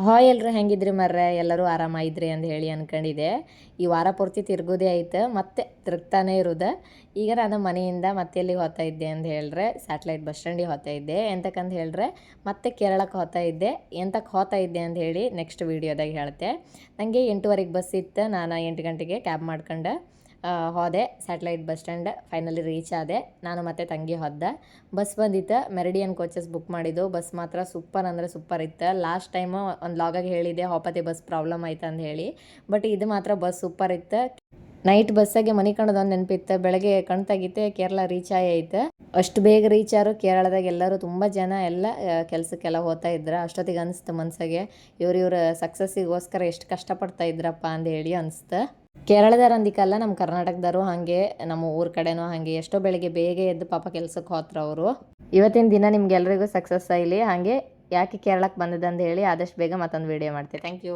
Hi ಎಲ್ಲರೂ ಹೆಂಗಿದ್ರಿ ಮರ್ರೆ ಎಲ್ಲರೂ ಆರಾಮಾಗಿದ್ರಿ ಅಂತ ಹೇಳಿ ಅನ್ಕೊಂಡಿದ್ದೆ. ಈ ವಾರ ಪೂರ್ತಿ ತಿರ್ಗೋದೇ ಆಯ್ತು, ಮತ್ತೆ ತಿರುಗ್ತಾನೆ ಇರೋದು. ಈಗ ನಾನು ಮನೆಯಿಂದ ಮತ್ತೆ ಎಲ್ಲಿಗೆ ಹೋಗ್ತಾ ಇದ್ದೆ ಅಂತ ಹೇಳಿದ್ರೆ ಸ್ಯಾಟಲೈಟ್ ಬಸ್ ಸ್ಟ್ಯಾಂಡಿಗೆ ಹೋಗ್ತಾ ಇದ್ದೆ. ಎಂತಕ್ಕಂತ ಹೇಳಿದ್ರೆ ಮತ್ತೆ ಕೇರಳಕ್ಕೆ ಹೋಗ್ತಾ ಇದ್ದೆ. ಎಂತಕ್ಕೆ ಹೋಗ್ತಾ ಇದ್ದೆ ಅಂತ ಹೇಳಿ ನೆಕ್ಸ್ಟ್ ವೀಡಿಯೋದಾಗ ಹೇಳ್ತೆ. ನನಗೆ 8:15 ಬಸ್ ಇತ್ತು. ನಾನು 8 ಗಂಟೆಗೆ ಕ್ಯಾಬ್ ಮಾಡ್ಕೊಂಡು ಹೋದೆ. Satellite bus stand finally reach ಆದೆ. ನಾನು ಮತ್ತು ತಂಗಿ ಹೋದ. ಬಸ್ ಬಂದಿತ್ತು. ಮೆರಿಡಿಯನ್ ಕೋಚಸ್ ಬುಕ್ ಮಾಡಿದ್ದು. ಬಸ್ ಮಾತ್ರ ಸೂಪರ್ ಅಂದರೆ ಸೂಪರ್ ಇತ್ತು. ಲಾಸ್ಟ್ ಟೈಮು ಒಂದು ಲಾಗಾಗಿ ಹೇಳಿದೆ ಹೋಪತಿ ಬಸ್ ಪ್ರಾಬ್ಲಮ್ ಆಯ್ತು ಅಂತ ಹೇಳಿ. ಬಟ್ ಇದು ಮಾತ್ರ ಬಸ್ ಸೂಪರ್ ಇತ್ತು. ನೈಟ್ ಬಸ್ಸಾಗೆ ಮನೆ ಕಣದೊಂದು ನೆನಪಿತ್ತು. ಬೆಳಗ್ಗೆ ಕಣ್ ತೆಗಿತೆ ಕೇರಳ ರೀಚ್ ಆಯ್ತು. ಅಷ್ಟು ಬೇಗ ರೀಚ್ ಆರು. ಕೇರಳದಾಗ ಎಲ್ಲರೂ ತುಂಬ ಜನ ಎಲ್ಲ ಕೆಲಸಕ್ಕೆಲ್ಲ ಹೋಗ್ತಾ ಇದ್ರು. ಅಷ್ಟೊತ್ತಿಗೆ ಅನಿಸ್ತು ಮನ್ಸಿಗೆ ಇವ್ರ ಸಕ್ಸಸ್ಸಿಗೋಸ್ಕರ ಎಷ್ಟು ಕಷ್ಟಪಡ್ತಾ ಇದ್ರಪ್ಪ ಅಂತ ಹೇಳಿ ಅನಿಸ್ತು. ಕೇರಳದವ್ರು ಅಂದಿಕಲ್ಲ, ನಮ್ಮ ಕರ್ನಾಟಕದವರು ಹಾಗೆ, ನಮ್ಮ ಊರ ಕಡೆನೂ ಹಾಗೆ ಎಷ್ಟೋ ಬೆಳಿಗ್ಗೆ ಬೇಗ ಎದ್ದು ಪಾಪ ಕೆಲ್ಸಕ್ಕೆ ಹೋತ್ರ ಅವರು. ಇವತ್ತಿನ ದಿನ ನಿಮ್ಗೆಲ್ರಿಗೂ ಸಕ್ಸಸ್ ಆಗಲಿ. ಹಾಗೆ ಯಾಕೆ ಕೇರಳಕ್ಕೆ ಬಂದಿದ್ದಂತ ಹೇಳಿ ಆದಷ್ಟು ಬೇಗ ಮತ್ತೊಂದು ವೀಡಿಯೋ ಮಾಡ್ತೀನಿ. Thank you.